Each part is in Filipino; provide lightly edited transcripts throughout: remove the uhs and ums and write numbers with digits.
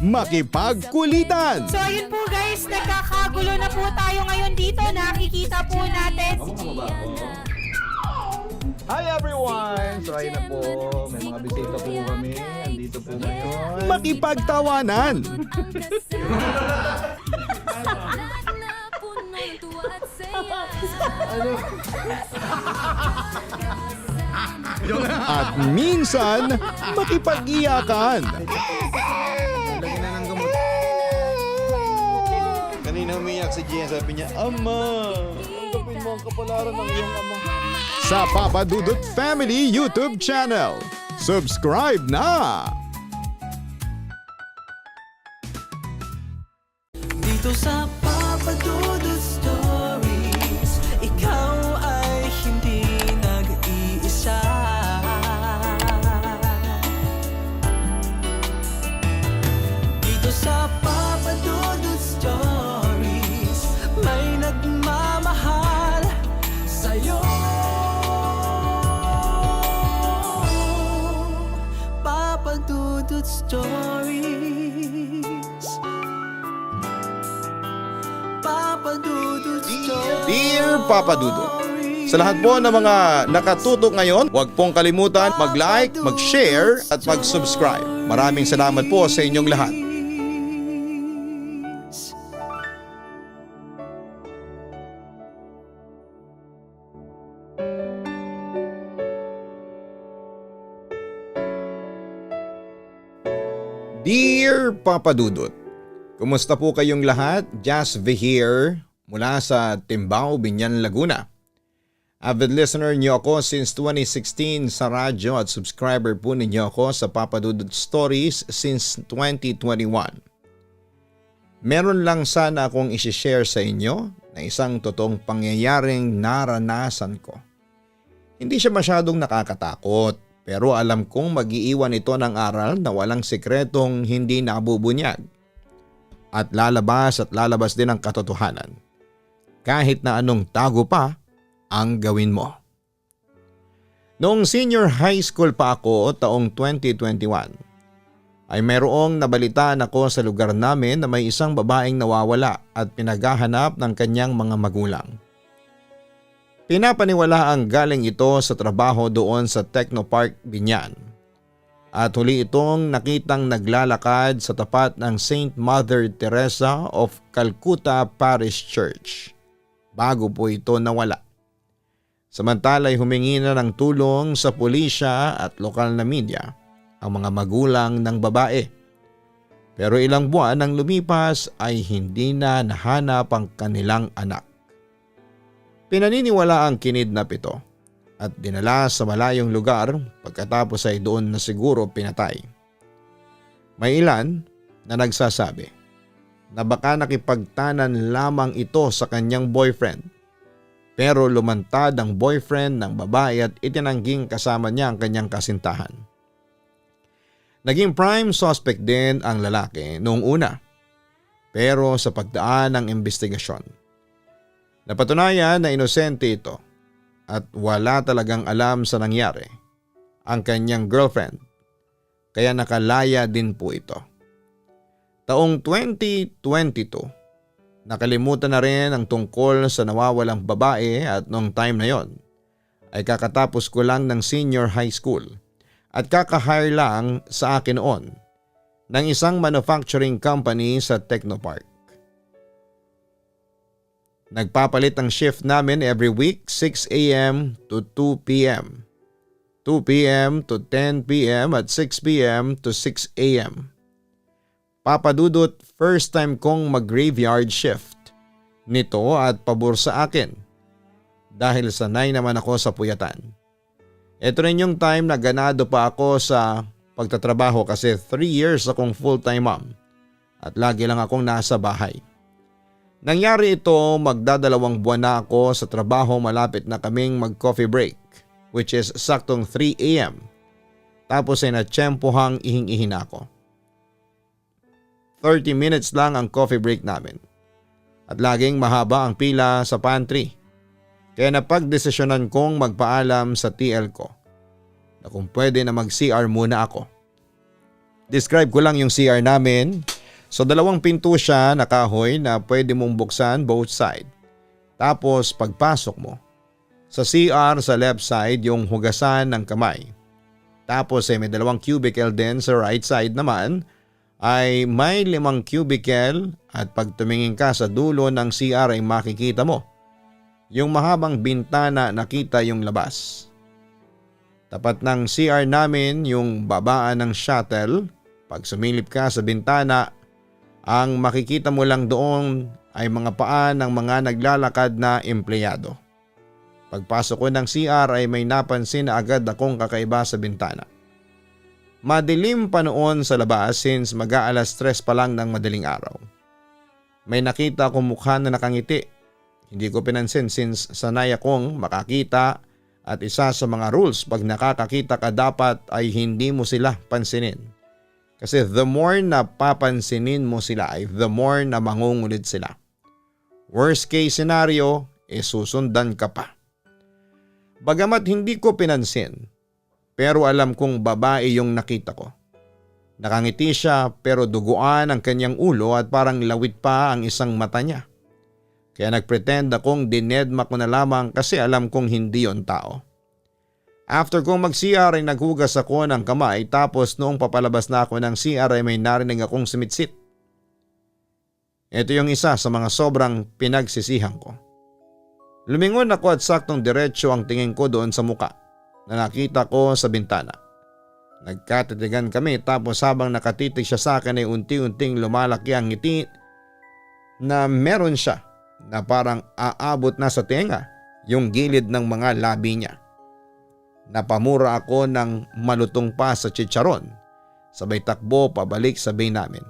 makipagkulitan. So ayun po guys, nagkakagulo na po tayo ngayon dito. Nakikita po natin. Hi everyone! So ayun na po, may mga bisita po kami. Andito po ngayon. Makipagtawanan. At minsan, makipag-iyakan. Lagyan na ng gamot. Kanina umiyak si Gian, sabi niya, Ama, tanggapin mo ang kapalaran ng iyong ama. Sa Papa Dudut Family YouTube channel. Subscribe na! Dito sa Papa Dudut Stories, ikaw ay hindi nag-iisa. Dito sa Papa Dudut Stories, may nagmamahal sa'yo. Papa Dudut Stories. Dear Papa Dudut, sa lahat po ng mga nakatutok ngayon, huwag pong kalimutan mag-like, mag-share at mag-subscribe. Maraming salamat po sa inyong lahat. Dear Papa Dudut, kumusta po kayong lahat? Just V here mula sa Timbao, Binyan, Laguna. Avid listener niyo ako since 2016 sa radyo at subscriber po ninyo ako sa Papa Dudut Stories since 2021. Meron lang sana akong isi-share sa inyo na isang totoong pangyayaring naranasan ko. Hindi siya masyadong nakakatakot pero alam kong mag-iiwan ito ng aral na walang sikretong hindi nabubunyag. At lalabas din ang katotohanan. Kahit na anong tago pa ang gawin mo. Noong senior high school pa ako taong 2021, ay mayroong nabalitaan ako sa lugar namin na may isang babaeng nawawala at pinaghahanap ng kanyang mga magulang. Pinapaniwala ang galing ito sa trabaho doon sa Technopark, Binyan. At huli itong nakitang naglalakad sa tapat ng Saint Mother Teresa of Calcutta Parish Church. Bago po ito nawala. Samantala'y humingi na ng tulong sa pulisya at lokal na media ang mga magulang ng babae. Pero ilang buwan ang lumipas ay hindi na nahanap ang kanilang anak. Pinaniniwala ang kinidnap ito at dinala sa malayong lugar pagkatapos ay doon na siguro pinatay. May ilan na nagsasabi na baka nakipagtanan lamang ito sa kanyang boyfriend. Pero lumantad ang boyfriend ng babae at itinangging kasama niya ang kanyang kasintahan. Naging prime suspect din ang lalaki noong una. Pero sa pagdaan ng investigasyon, napatunayan na inosente ito at wala talagang alam sa nangyari ang kanyang girlfriend. Kaya nakalaya din po ito. Taong 2022, nakalimutan na rin ang tungkol sa nawawalang babae at noong time na yon ay kakatapos ko lang ng senior high school at kakahire lang sa akin noon ng isang manufacturing company sa Technopark. Nagpapalit ang shift namin every week 6 a.m. to 2 p.m. 2 p.m. to 10 p.m. at 6 p.m. to 6 a.m. Papa Dudut, first time kong mag-graveyard shift nito at pabor sa akin dahil sanay naman ako sa puyatan. Ito rin yung time na ganado pa ako sa pagtatrabaho kasi 3 years akong full-time mom at lagi lang akong nasa bahay. Nangyari ito magdadalawang buwan na ako sa trabaho malapit na kaming mag-coffee break which is saktong 3 a.m. Tapos ay natsyempohang ihing-ihin ako. 30 minutes lang ang coffee break namin. At laging mahaba ang pila sa pantry. Kaya napagdesisyonan kong magpaalam sa TL ko na kung pwede na mag-CR muna ako. Describe ko lang yung CR namin. So 2 pinto siya na kahoy na pwede mong buksan both side. Tapos pagpasok mo, sa CR sa left side yung hugasan ng kamay. Tapos ay may 2 cubicle din sa right side naman ay may 5 cubicle at pag tumingin ka sa dulo ng CR ay makikita mo yung mahabang bintana nakita yung labas. Tapat ng CR namin yung babaan ng shuttle. Pag sumilip ka sa bintana, ang makikita mo lang doon ay mga paa ng mga naglalakad na empleyado. Pagpasok ko ng CR ay may napansin na agad akong kakaiba sa bintana. Madilim pa noon sa labas since mag-aalas 3 pa lang ng madaling araw. May nakita akong mukha na nakangiti. Hindi ko pinansin since sanay akong makakita at isa sa mga rules pag nakakakita ka dapat ay hindi mo sila pansinin. Kasi the more na papansinin mo sila ay the more na mangungulit sila. Worst case scenario, susundan ka pa. Bagamat hindi ko pinansin, pero alam kong babae yung nakita ko. Nakangiti siya pero duguan ang kanyang ulo at parang lawit pa ang isang mata niya. Kaya nagpretend akong dinedma ko na lamang kasi alam kong hindi yon tao. After kong mag-CR ay naghugas ako ng kamay tapos noong papalabas na ako ng CR ay may narinig akong sumitsit. Ito yung isa sa mga sobrang pinagsisihan ko. Lumingon ako at saktong diretso ang tingin ko doon sa muka na nakita ko sa bintana. Nagkatitigan kami tapos habang nakatitig siya sa akin ay unti-unting lumalaki ang ngiti na meron siya na parang aabot na sa tenga yung gilid ng mga labi niya. Napamura ako ng malutong pa sa chicharon. Sabay takbo pabalik sa bay namin.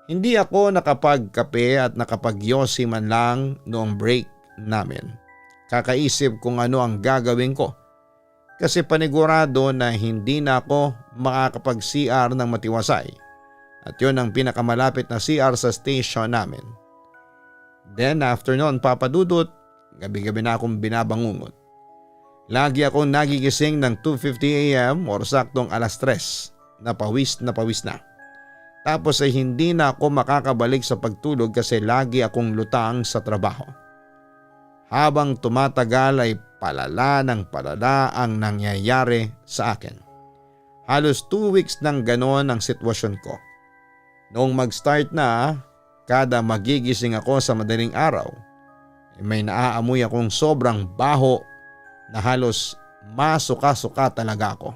Hindi ako nakapagkape at nakapagyosi man lang noong break namin. Kakaisip kung ano ang gagawin ko. Kasi panigurado na hindi na ako makakapag-CR ng matiwasay. At yun ang pinakamalapit na CR sa station namin. Then after noon papadudot, gabi-gabi na akong binabangungot. Lagi akong nagigising ng 2:50 AM or saktong alas 3 na pawis na. Tapos ay hindi na ako makakabalik sa pagtulog kasi lagi akong lutang sa trabaho. Habang tumatagal ay palala ng palala ang nangyayari sa akin. Halos 2 weeks nang ganon ang sitwasyon ko. Noong mag-start na, kada magigising ako sa madaling araw, may naaamoy akong sobrang baho na halos masuka-suka talaga ako.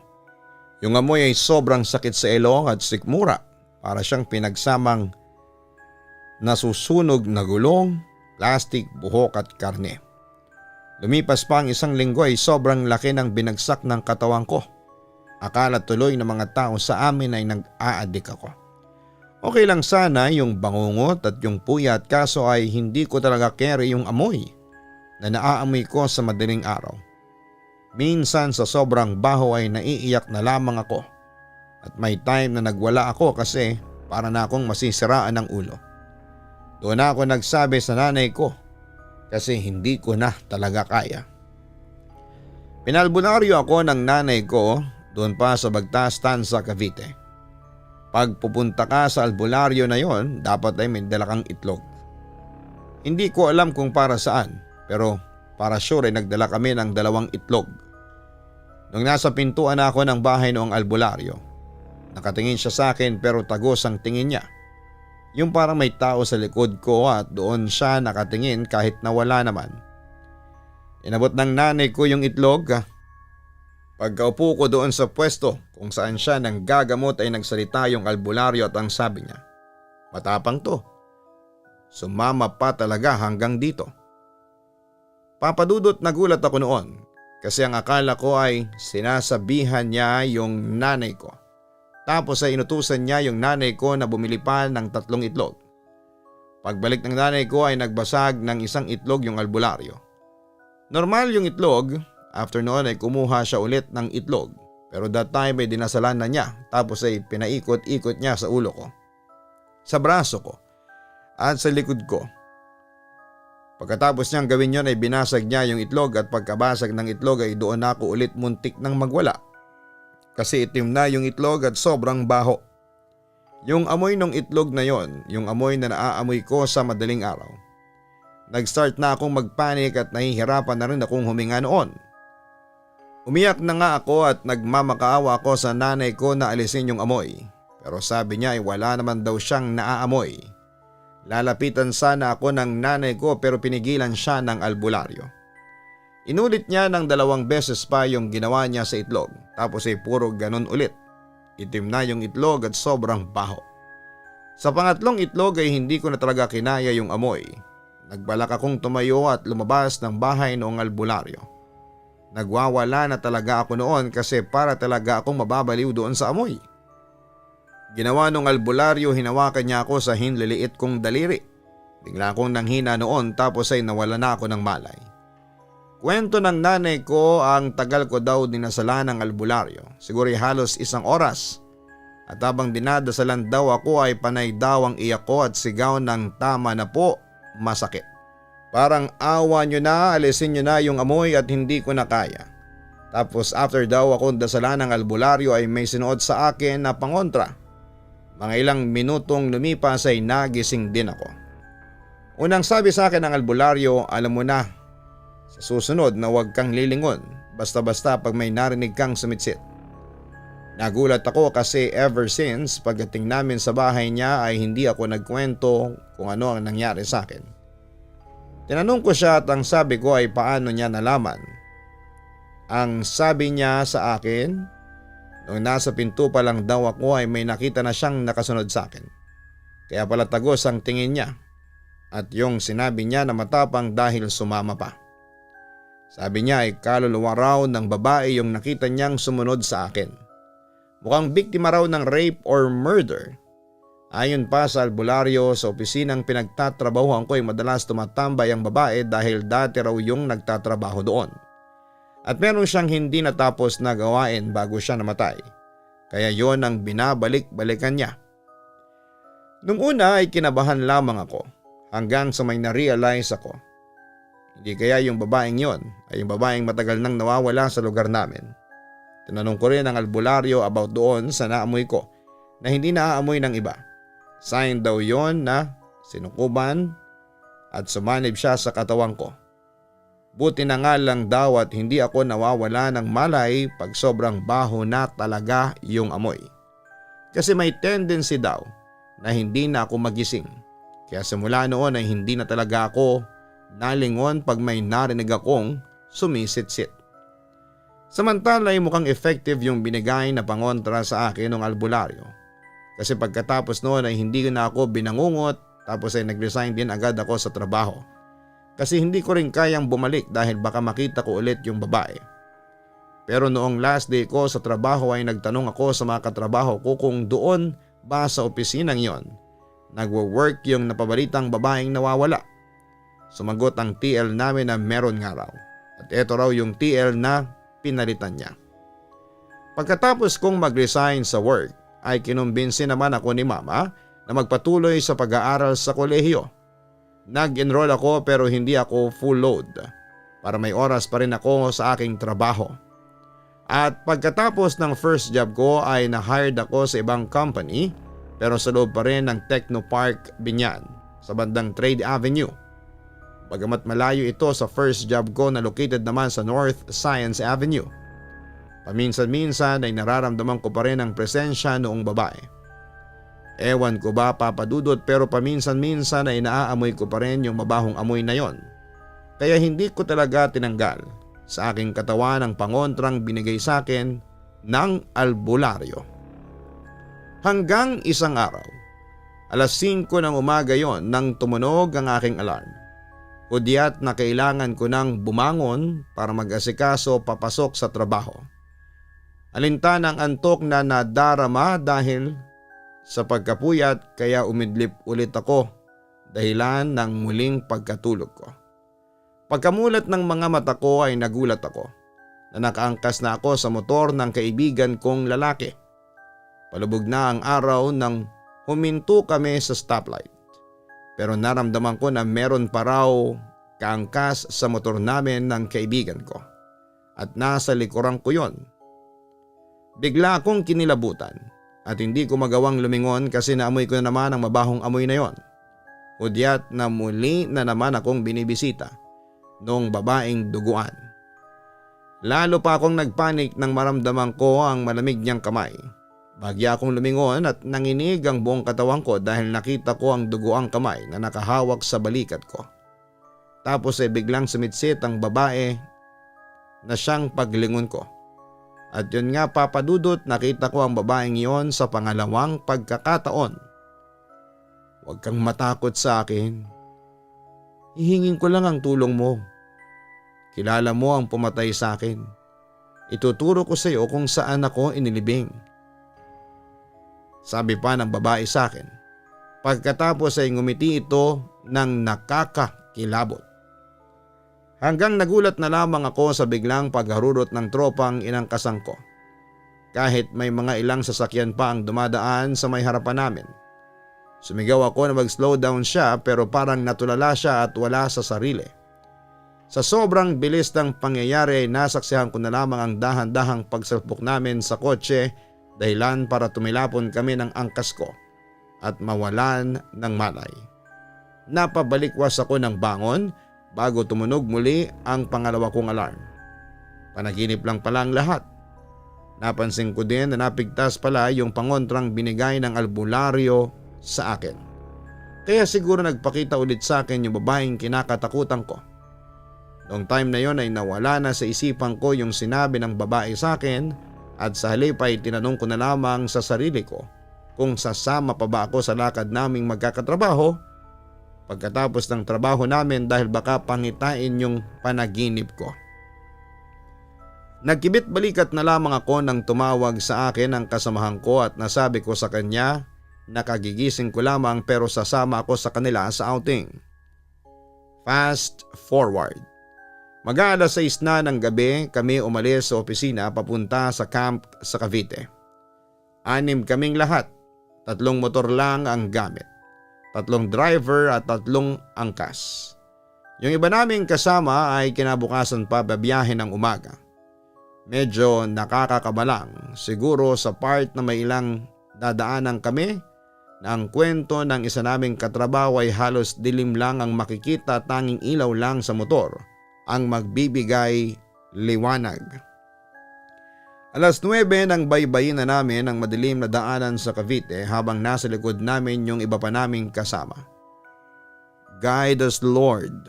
Yung amoy ay sobrang sakit sa ilong at sikmura. Para siyang pinagsamang nasusunog na gulong, plastik, buhok at karne. Lumipas pa ang 1 linggo ay sobrang laki ng binagsak ng katawan ko. Akala tuloy ng mga tao sa amin ay nag-aadik ako. Okay lang sana yung bangungot at yung puyat kaso ay hindi ko talaga carry yung amoy na naaamoy ko sa madaling araw. Minsan sa sobrang baho ay naiiyak na lamang ako. At may time na nagwala ako kasi para na akong masisiraan ng ulo. Doon ako nagsabi sa nanay ko kasi hindi ko na talaga kaya. Pinalbunaryo ako ng nanay ko doon pa sa Bagtas Tanza, Cavite. Pag pupunta ka sa albularyo na yon, dapat ay may dala kang itlog. Hindi ko alam kung para saan pero para sure ay nagdala kami ng 2 itlog. Nung nasa pintuan ako ng bahay noong albularyo, nakatingin siya sa akin pero tagos ang tingin niya. Yung parang may tao sa likod ko at doon siya nakatingin kahit nawala naman. Inabot ng nanay ko yung itlog. Pagkaupo ko doon sa pwesto kung saan siya nang gagamot ay nagsalita yung albularyo at ang sabi niya, "Matapang to. Sumama pa talaga hanggang dito." Papadudot nagulat ako noon kasi ang akala ko ay sinasabihan niya yung nanay ko. Tapos ay inutusan niya yung nanay ko na bumili pa ng 3 itlog. Pagbalik ng nanay ko ay nagbasag ng 1 itlog yung albularyo. Normal yung itlog, after noon ay kumuha siya ulit ng itlog. Pero that time ay dinasalan na niya tapos ay pinaikot-ikot niya sa ulo ko, sa braso ko at sa likod ko. Pagkatapos niyang gawin yon ay binasag niya yung itlog at pagkabasag ng itlog ay doon ako ulit muntik nang magwala. Kasi itim na yung itlog at sobrang baho. Yung amoy ng itlog na yon, yung amoy na naaamoy ko sa madaling araw. Nag-start na akong magpanik at nahihirapan na rin akong huminga noon. Umiyak na nga ako at nagmamakaawa ako sa nanay ko na alisin yung amoy. Pero sabi niya ay wala naman daw siyang naaamoy. Lalapitan sana ako ng nanay ko pero pinigilan siya ng albularyo. Inulit niya ng 2 beses pa yung ginawa niya sa itlog, tapos ay puro ganun ulit. Itim na yung itlog at sobrang baho. Sa pangatlong itlog ay hindi ko na talaga kinaya yung amoy. Nagbalak akong tumayo at lumabas ng bahay noong albularyo. Nagwawala na talaga ako noon kasi para talaga akong mababaliw doon sa amoy. Ginawa nung albularyo, hinawakan niya ako sa hinliliit kong daliri. Bigla akong nanghina noon tapos ay nawala na ako ng malay. Kwento ng nanay ko ang tagal ko daw dinasala ng albularyo, siguro halos 1 oras. At habang dinadasalan daw ako ay panay daw ang iyak ko at sigaw ng tama na po, masakit. Parang awa nyo na, alisin nyo na yung amoy at hindi ko na kaya. Tapos after daw akong dasalan ng albularyo ay may sinuot sa akin na pangontra. Mga ilang minutong lumipas ay nagising din ako. Unang sabi sa akin ng albularyo, alam mo na, sa susunod na huwag kang lilingon basta-basta pag may narinig kang sumitsit. Nagulat ako kasi ever since pagdating namin sa bahay niya ay hindi ako nagkwento kung ano ang nangyari sa akin. Tinanong ko siya at ang sabi ko ay paano niya nalaman. Ang sabi niya sa akin, noong nasa pinto pa lang daw ako ay may nakita na siyang nakasunod sa akin. Kaya pala tagos ang tingin niya at yung sinabi niya na matapang dahil sumama pa. Sabi niya ay kaluluwa raw ng babae yung nakita niyang sumunod sa akin. Mukhang biktima raw ng rape or murder. Ayon pa sa albularyo, sa opisinang pinagtatrabahuhan ko ay madalas tumatambay ang babae dahil dati raw yung nagtatrabaho doon. At meron siyang hindi natapos na gawain bago siya namatay. Kaya yon ang binabalik-balikan niya. Nung una ay kinabahan lamang ako hanggang sa may na-realize ako. Hindi kaya yung babaeng yon ay yung babaeng matagal nang nawawala sa lugar namin. Tinanong ko rin ang albularyo about doon sa naamoy ko na hindi naaamoy ng iba. Sign daw yon na sinukuban at sumanib siya sa katawan ko. Buti na nga lang daw at hindi ako nawawala ng malay pag sobrang baho na talaga yung amoy. Kasi may tendency daw na hindi na ako magising. Kaya simula noon ay hindi na talaga ako nalingon pag may narinig akong sumisit-sit. Samantala ay mukhang effective yung binigay na pangontra sa akin ng albularyo. Kasi pagkatapos noon ay hindi na ako binangungot tapos ay nag-resign din agad ako sa trabaho. Kasi hindi ko rin kayang bumalik dahil baka makita ko ulit yung babae. Pero noong last day ko sa trabaho ay nagtanong ako sa mga katrabaho ko kung doon ba sa opisinang yon nagwo-work yung napabalitang babaeng nawawala. Sumagot ang TL namin na meron nga raw. At eto raw yung TL na pinalitan niya. Pagkatapos kong mag-resign sa work ay kinumbinsi naman ako ni mama na magpatuloy sa pag-aaral sa kolehiyo. Nag-enroll ako pero hindi ako full load para may oras pa rin ako sa aking trabaho. At pagkatapos ng first job ko ay na-hired ako sa ibang company pero sa loob pa rin ng Technopark Binyan sa bandang Trade Avenue. Bagamat malayo ito sa first job ko na located naman sa North Science Avenue. Paminsan-minsan ay nararamdaman ko pa rin ang presensya noong babae. Ewan ko ba papadudot pero paminsan-minsan ay naaamoy ko pa rin yung mabahong amoy na yon. Kaya hindi ko talaga tinanggal sa aking katawan ang pangontrang binigay sa akin ng albularyo. Hanggang isang araw, alas 5 ng umaga yon nang tumunog ang aking alarm. Hudyat na kailangan ko nang bumangon para mag-asikaso papasok sa trabaho. Alintana ang antok na nadarama dahil sa pagkapuyat kaya umidlip ulit ako dahilan ng muling pagkatulog ko. Pagkamulat ng mga mata ko ay nagulat ako na nakaangkas na ako sa motor ng kaibigan kong lalaki. Palubog na ang araw nang huminto kami sa stoplight. Pero naramdaman ko na meron pa raw kaangkas sa motor namin ng kaibigan ko. At nasa likuran ko yon. Bigla akong kinilabutan at hindi ko magawang lumingon kasi naamoy ko na naman ang mabahong amoy na yon. Hudyat na muli na naman akong binibisita noong babaeng duguan. Lalo pa akong nagpanik nang maramdaman ko ang malamig niyang kamay. Bagya akong lumingon at nanginig ang buong katawan ko dahil nakita ko ang duguang kamay na nakahawak sa balikat ko. Tapos ay biglang sumitsit ang babae na siyang paglingon ko. At yun nga papadudot, nakita ko ang babaeng iyon sa pangalawang pagkakataon. Huwag kang matakot sa akin. Hihingin ko lang ang tulong mo. Kilala mo ang pumatay sa akin. Ituturo ko sa iyo kung saan ako inilibing. Sabi pa ng babae sa akin. Pagkatapos ay ngumiti ito ng nakakakilabot. Hanggang nagulat na lamang ako sa biglang pagharurot ng tropang inangkasan ko. Kahit may mga ilang sasakyan pa ang dumadaan sa may harapan namin. Sumigaw ako na mag-slow down siya pero parang natulala siya at wala sa sarili. Sa sobrang bilis ng pangyayari ay nasaksihan ko na lamang ang dahan-dahang pagsalpok namin sa kotse dahilan para tumilapon kami ng angkas ko at mawalan ng malay. Napabalikwas ako ng bangon bago tumunog muli ang pangalawa kong alarm. Panaginip lang pala ang lahat. Napansin ko din na napigtas pala yung pangontrang binigay ng albularyo sa akin. Kaya siguro nagpakita ulit sa akin yung babaeng kinakatakutan ko. Noong time na yon ay nawala na sa isipan ko yung sinabi ng babae sa akin at sa halip ay tinanong ko na lamang sa sarili ko kung sasama pa ba ako sa lakad naming magkakatrabaho pagkatapos ng trabaho namin dahil baka pangitain yung panaginip ko. Nagkibit balikat na lamang ako nang tumawag sa akin ang kasamahan ko at nasabi ko sa kanya na kagigising ko lamang pero sasama ako sa kanila sa outing. Fast forward. Mag-aalas 6 na ng gabi kami umalis sa opisina papunta sa camp sa Cavite. 6 kaming lahat, 3 motor lang ang gamit. 3 driver at 3 angkas. Yung iba naming kasama ay kinabukasan pa babiyahe ng umaga. Medyo nakakakabalang siguro sa part na may ilang dadaanan kami na ang kwento ng isa naming katrabaho ay halos dilim lang ang makikita, tanging ilaw lang sa motor ang magbibigay liwanag. Alas 9 nang baybayin na namin ang madilim na daanan sa Cavite habang nasa likod namin yung iba pa naming kasama. Guide us Lord.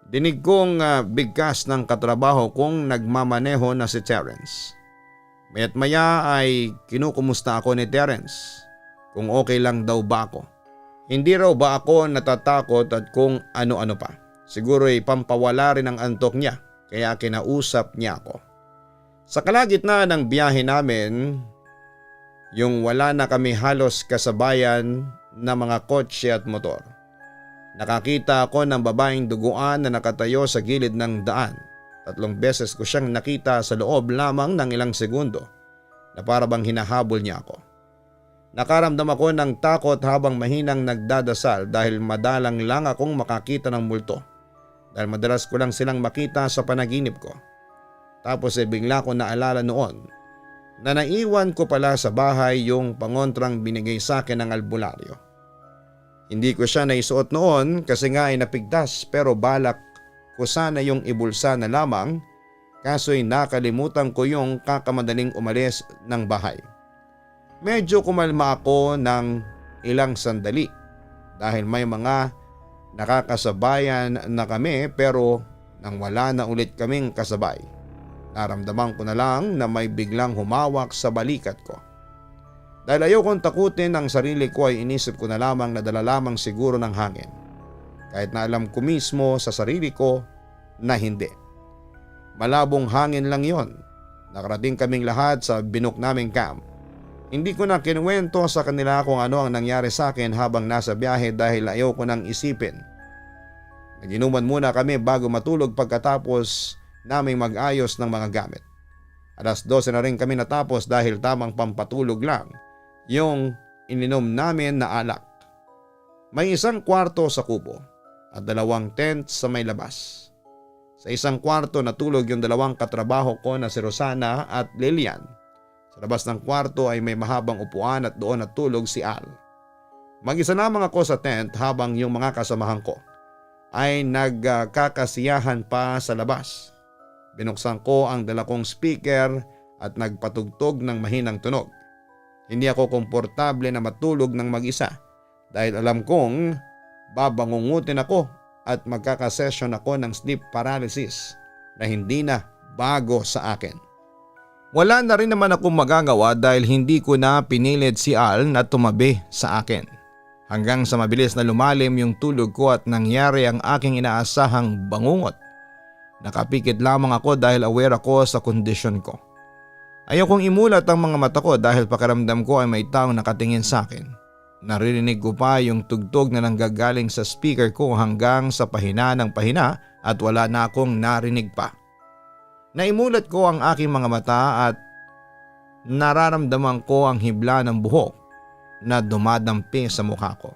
Dinig kong bigkas ng katrabaho kong nagmamaneho na si Terence. Maya't maya ay kinukumusta ako ni Terence kung okay lang daw ba ako. Hindi raw ba ako natatakot at kung ano-ano pa. Siguro ay pampawala rin ang antok niya kaya kinausap niya ako. Sa kalagitnaan ng biyahe namin, yung wala na kami halos kasabayan na mga kotse at motor. Nakakita ako ng babaeng duguan na nakatayo sa gilid ng daan. 3 beses ko siyang nakita sa loob lamang ng ilang segundo na para bang hinahabol niya ako. Nakaramdam ako ng takot habang mahinang nagdadasal dahil madalang lang akong makakita ng multo. Dahil madalas ko lang silang makita sa panaginip ko. Tapos bigla ko naalala noon na naiwan ko pala sa bahay yung pangontrang binigay sa akin ng albularyo. Hindi ko siya naisuot noon kasi nga ay napigtas pero balak ko sana yung ibulsa na lamang kaso'y nakalimutan ko yung kakamadaling umalis ng bahay. Medyo kumalma ako ng ilang sandali dahil may mga nakakasabayan na kami pero nang wala na ulit kaming kasabay. Naramdaman ko na lang na may biglang humawak sa balikat ko. Dahil ayaw kong takutin ang sarili ko ay inisip ko na lamang na dala lamang siguro ng hangin. Kahit na alam ko mismo sa sarili ko na hindi. Malabong hangin lang yon. Nakarating kaming lahat sa binuk naming camp. Hindi ko na kinuwento sa kanila kung ano ang nangyari sa akin habang nasa biyahe dahil ayaw ko nang isipin. Naginuman muna kami bago matulog pagkatapos naming mag-ayos ng mga gamit. Alas 12 na rin kami natapos dahil tamang pampatulog lang yung ininom namin na alak. May 1 kwarto sa kubo at 2 tent sa may labas. Sa 1 kwarto natulog yung 2 katrabaho ko na si Rosana at Lilian. Sa labas ng kwarto ay may mahabang upuan at doon natulog si Al. Mag-isa lamang ako sa tent habang yung mga kasamahan ko ay nagkakasiyahan pa sa labas. Binuksan ko ang dala kong speaker at nagpatugtog ng mahinang tunog. Hindi ako komportable na matulog ng mag-isa dahil alam kong babangungutin ako at magkakasession ako ng sleep paralysis na hindi na bago sa akin. Wala na rin naman akong magagawa dahil hindi ko na pinilit si Al na tumabi sa akin. Hanggang sa mabilis na lumalim yung tulog ko at nangyari ang aking inaasahang bangungot. Nakapikit lamang ako dahil aware ako sa kondisyon ko. Ayokong imulat ang mga mata ko dahil pakiramdam ko ay may taong nakatingin sa akin. Naririnig ko pa yung tugtog na nanggagaling sa speaker ko hanggang sa pahina ng pahina at wala na akong narinig pa. Naimulat ko ang aking mga mata at nararamdaman ko ang hibla ng buhok na dumadampi sa mukha ko.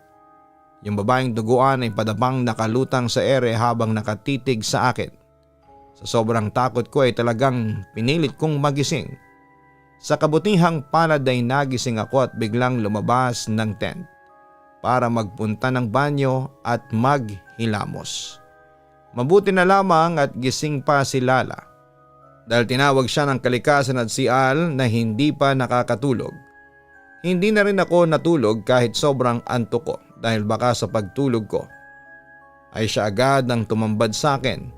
Yung babaeng duguan ay padabang nakalutang sa ere habang nakatitig sa akin. Sa sobrang takot ko ay talagang pinilit kong magising. Sa kabutihang palad ay nagising ako at biglang lumabas ng tent para magpunta ng banyo at maghilamos. Mabuti na lamang at gising pa si Lala dahil tinawag siya ng kalikasan at si Al na hindi pa nakakatulog. Hindi na rin ako natulog kahit sobrang antok ko dahil baka sa pagtulog ko ay siya agad ang tumambad sa akin,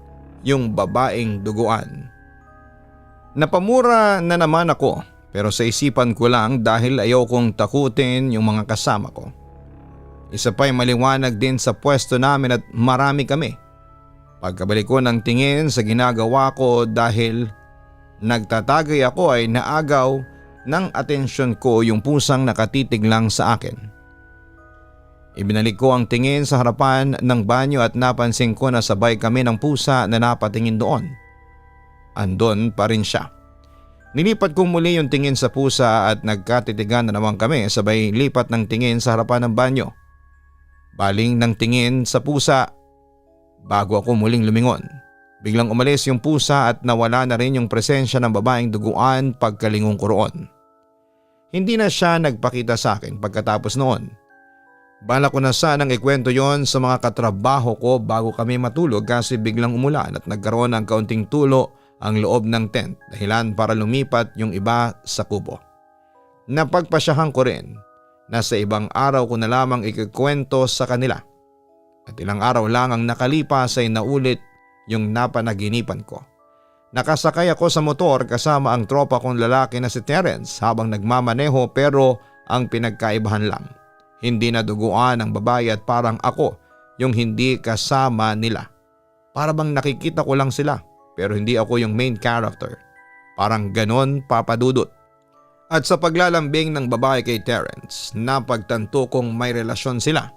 yung babaeng duguan. Napamura na naman ako pero sa isipan ko lang dahil ayaw kong takutin yung mga kasama ko. Isa pa'y maliwanag din sa pwesto namin at marami kami. Pagkabalik ko ng tingin sa ginagawa ko dahil nagtatagay ako ay naagaw ng atensyon ko yung pusang nakatitig lang sa akin. Ibinalik ko ang tingin sa harapan ng banyo at napansin ko na sabay kami ng pusa na napatingin doon. Andon pa rin siya. Nilipat ko muli yung tingin sa pusa at nagkatitigan na naman kami sabay lipat ng tingin sa harapan ng banyo. Baling ng tingin sa pusa bago ako muling lumingon. Biglang umalis yung pusa at nawala na rin yung presensya ng babaeng duguan pagkalingon ko roon. Hindi na siya nagpakita sa akin pagkatapos noon. Bala ko na sanang ikwento yon sa mga katrabaho ko bago kami matulog kasi biglang umulan at nagkaroon ng kaunting tulo ang loob ng tent dahilan para lumipat yung iba sa kubo. Napagpasyahan ko rin na sa ibang araw ko na lamang ikikwento sa kanila. At ilang araw lang ang nakalipas ay naulit yung napanaginipan ko. Nakasakay ako sa motor kasama ang tropa kong lalaki na si Terence habang nagmamaneho pero ang pinagkaibahan lang. Hindi na duguan ang babae at parang ako yung hindi kasama nila. Para bang nakikita ko lang sila pero hindi ako yung main character. Parang ganon papadudot. At sa paglalambing ng babae kay Terence, napagtanto kong may relasyon sila.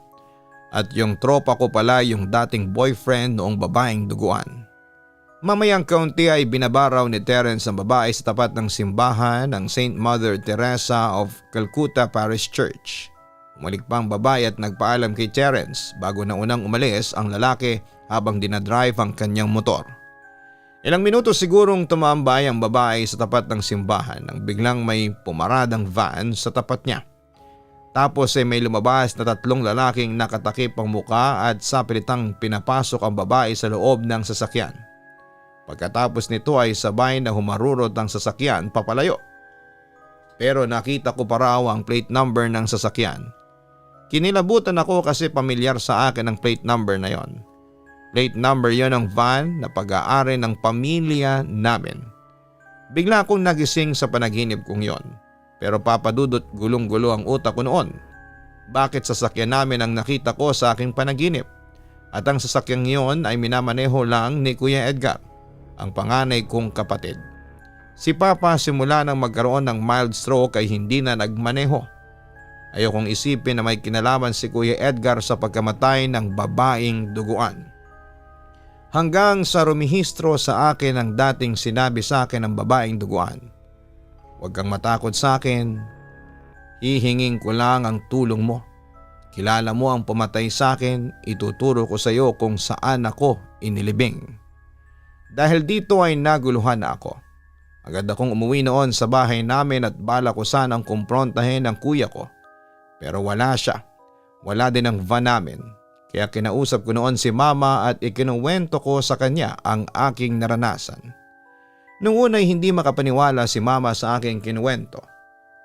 At yung tropa ko pala yung dating boyfriend noong babaeng duguan. Mamayang kaunti ay binabaraw ni Terence ang babae sa tapat ng simbahan ng St. Mother Teresa of Calcutta Parish Church. Umalik pa ang babae at nagpaalam kay Terence bago na unang umalis ang lalaki habang dinadrive ang kanyang motor. Ilang minuto sigurong tumambay ang babae sa tapat ng simbahan nang biglang may pumaradang van sa tapat niya. Tapos ay may lumabas na 3 lalaking nakatakip ang muka at sapilitang pinapasok ang babae sa loob ng sasakyan. Pagkatapos nito ay sabay na humarurot ang sasakyan papalayo. Pero nakita ko pa raw ang plate number ng sasakyan. Kinilabutan ako kasi pamilyar sa akin ang plate number na yon. Plate number yon ng van na pag-aari ng pamilya namin. Bigla akong nagising sa panaginip kong yon. Pero papadudot gulong-gulo ang utak ko noon. Bakit sasakyan namin ang nakita ko sa aking panaginip? At ang sasakyang yon ay minamaneho lang ni Kuya Edgar, ang panganay kong kapatid. Si Papa simula nang magkaroon ng mild stroke ay hindi na nagmaneho. Ayokong isipin na may kinalaman si Kuya Edgar sa pagkamatay ng babaeng duguan. Hanggang sa rumihistro sa akin ang dating sinabi sa akin ng babaeng duguan. Huwag kang matakot sa akin. Hihinging ko lang ang tulong mo. Kilala mo ang pumatay sa akin, ituturo ko sa iyo kung saan ako inilibing. Dahil dito ay naguluhan na ako. Agad akong umuwi noon sa bahay namin at bala ko sanang kumprontahin ang kuya ko. Pero wala siya. Wala din ang van namin. Kaya kinausap ko noon si mama at ikinuwento ko sa kanya ang aking naranasan. Noong una ay hindi makapaniwala si mama sa aking kinuwento.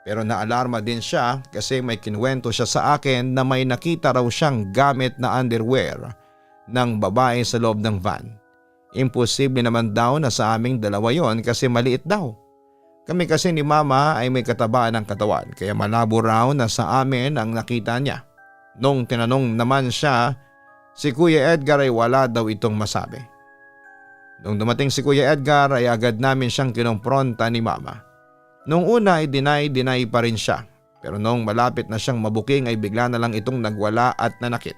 Pero naalarma din siya kasi may kinuwento siya sa akin na may nakita raw siyang gamit na underwear ng babae sa loob ng van. Imposible naman daw na sa aming dalawa yon kasi maliit daw. Kami kasi ni mama ay may katabaan ng katawan kaya malabo raw na sa amin ang nakita niya. Nung tinanong naman siya, si Kuya Edgar ay wala daw itong masabi. Nung dumating si Kuya Edgar ay agad namin siyang kinumpronta ni mama. Nung una ay deny pa rin siya pero nung malapit na siyang mabuking ay bigla na lang itong nagwala at nanakit.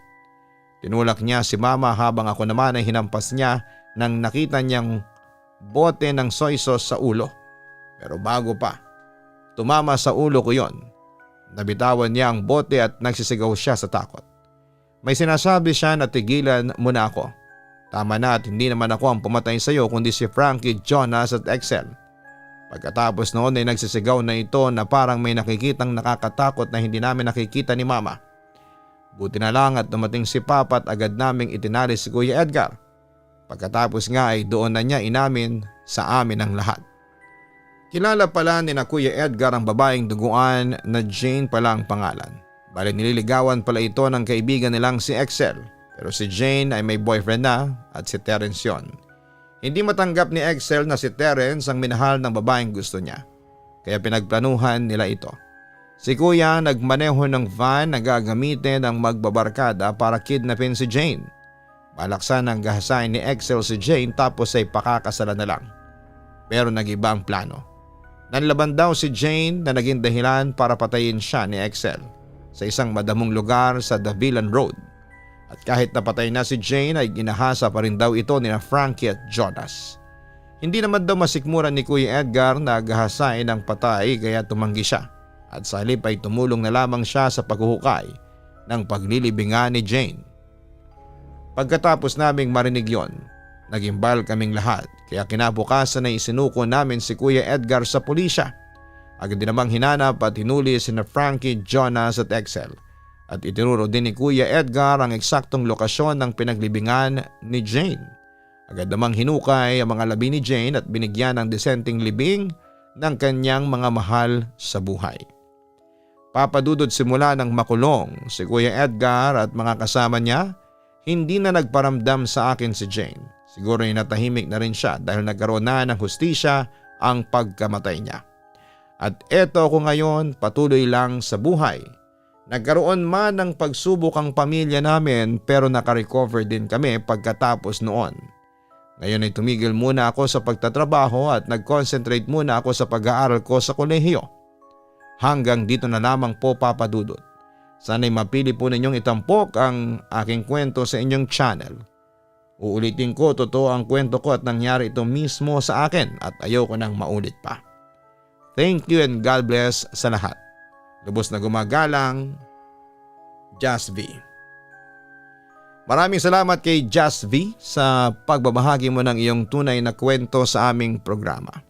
Tinulak niya si mama habang ako naman ay hinampas niya nang nakita niyang bote ng soy sauce sa ulo. Pero bago pa, tumama sa ulo ko yon. Nabitawan niya ang bote at nagsisigaw siya sa takot. May sinasabi siya na tigilan muna ako. Tama na at hindi naman ako ang pumatay sa iyo kundi si Frankie, Jonas at Excel. Pagkatapos noon ay nagsisigaw na ito na parang may nakikitang nakakatakot na hindi namin nakikita ni mama. Buti na lang at dumating si Papa at agad naming itinali si Kuya Edgar. Pagkatapos nga ay doon na niya inamin sa amin ang lahat. Kilala pala ni na Kuya Edgar ang babaeng duguan na Jane pala ang pangalan. Bali nililigawan pala ito ng kaibigan nilang si Excel. Pero si Jane ay may boyfriend na at si Terence yon. Hindi matanggap ni Excel na si Terence ang minahal ng babaeng gusto niya. Kaya pinagplanuhan nila ito. Si Kuya nagmaneho ng van na gagamitin ng magbabarkada para kidnapin si Jane. Balaksan ang gahasain ni Excel si Jane tapos ay pakakasalan na lang. Pero nag-iba ang plano. Nanlaban daw si Jane na naging dahilan para patayin siya ni Excel sa isang madamong lugar sa Davilan Road. At kahit napatay na si Jane ay ginahasa pa rin daw ito ni Frankie at Jonas. Hindi naman daw masikmura ni Kuya Edgar na gahasain ng patay kaya tumanggi siya. At sa halip ay tumulong na lamang siya sa paghuhukay ng paglilibingan ni Jane. Pagkatapos naming marinig yon, nagimbal kaming lahat kaya kinabukasan ay isinuko namin si Kuya Edgar sa pulisya. Agad din namang hinanap at hinuli sina Frankie, Jonas at Excel. At itinuro din ni Kuya Edgar ang eksaktong lokasyon ng pinaglibingan ni Jane. Agad namang hinukay ang mga labi ni Jane at binigyan ng disenteng libing ng kanyang mga mahal sa buhay. Papadudod simula ng makulong si Kuya Edgar at mga kasama niya, hindi na nagparamdam sa akin si Jane. Siguro ay natahimik na rin siya dahil nagkaroon na ng hustisya ang pagkamatay niya. At eto ako ngayon patuloy lang sa buhay. Nagkaroon man ng pagsubok ang pamilya namin pero nakarecover din kami pagkatapos noon. Ngayon ay tumigil muna ako sa pagtatrabaho at nag-concentrate muna ako sa pag-aaral ko sa kolehiyo. Hanggang dito na lamang po papadudot. Sana'y mapili po ninyong itampok ang aking kwento sa inyong channel. Uulitin ko, totoo ang kwento ko at nangyari ito mismo sa akin at ayoko nang maulit pa. Thank you and God bless sa lahat. Lubos na gumagalang, Just V. Maraming salamat kay Just V sa pagbabahagi mo ng iyong tunay na kwento sa aming programa.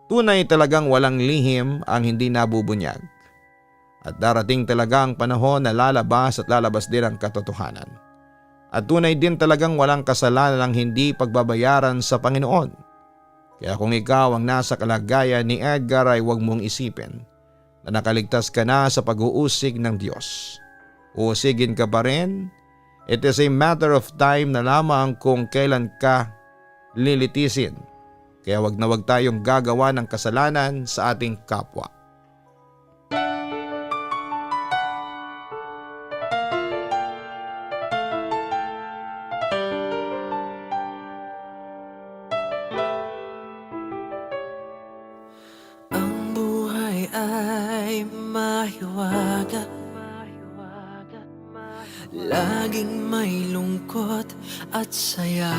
Tunay talagang walang lihim ang hindi nabubunyag. At darating talaga ang panahon na lalabas at lalabas din ang katotohanan. At tunay din talagang walang kasalanan ang hindi pagbabayaran sa Panginoon. Kaya kung ikaw ang nasa kalagayan ni Edgar ay huwag mong isipin na nakaligtas ka na sa pag-uusig ng Diyos. Uusigin ka pa rin. It is a matter of time na lamang kung kailan ka lilitisin. Kaya wag na wag tayong gagawa ng kasalanan sa ating kapwa. mahiwaga Laging may lungkot at saya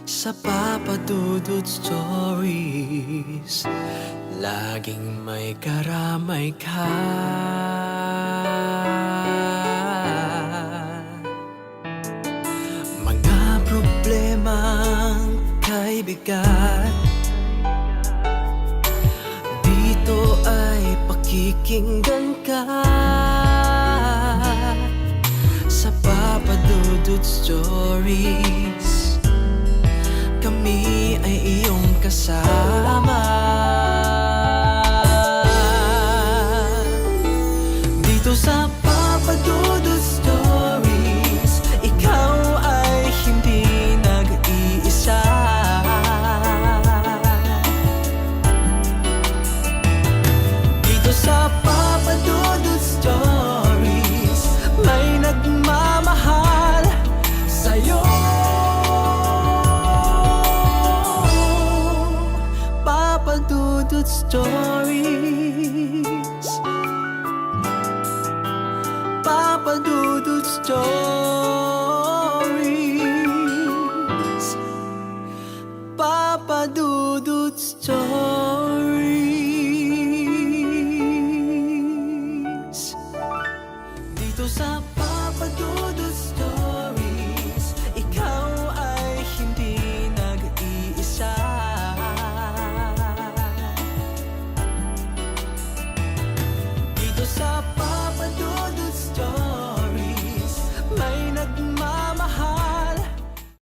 Sa Papa Dudut Stories Laging may karamay ka Mga problemang kay bigat. Dito ay pakikinggan ka sa Papa Dudut Stories. Kami ay iyong kasama. Dito sa Papa Dudut Stories, ikaw ay hindi nag-iisa. Dito sa Papa Dudut Stories, may nagmamahal sa'yo. Papa Dudut Stories, Papa Dudut Stories.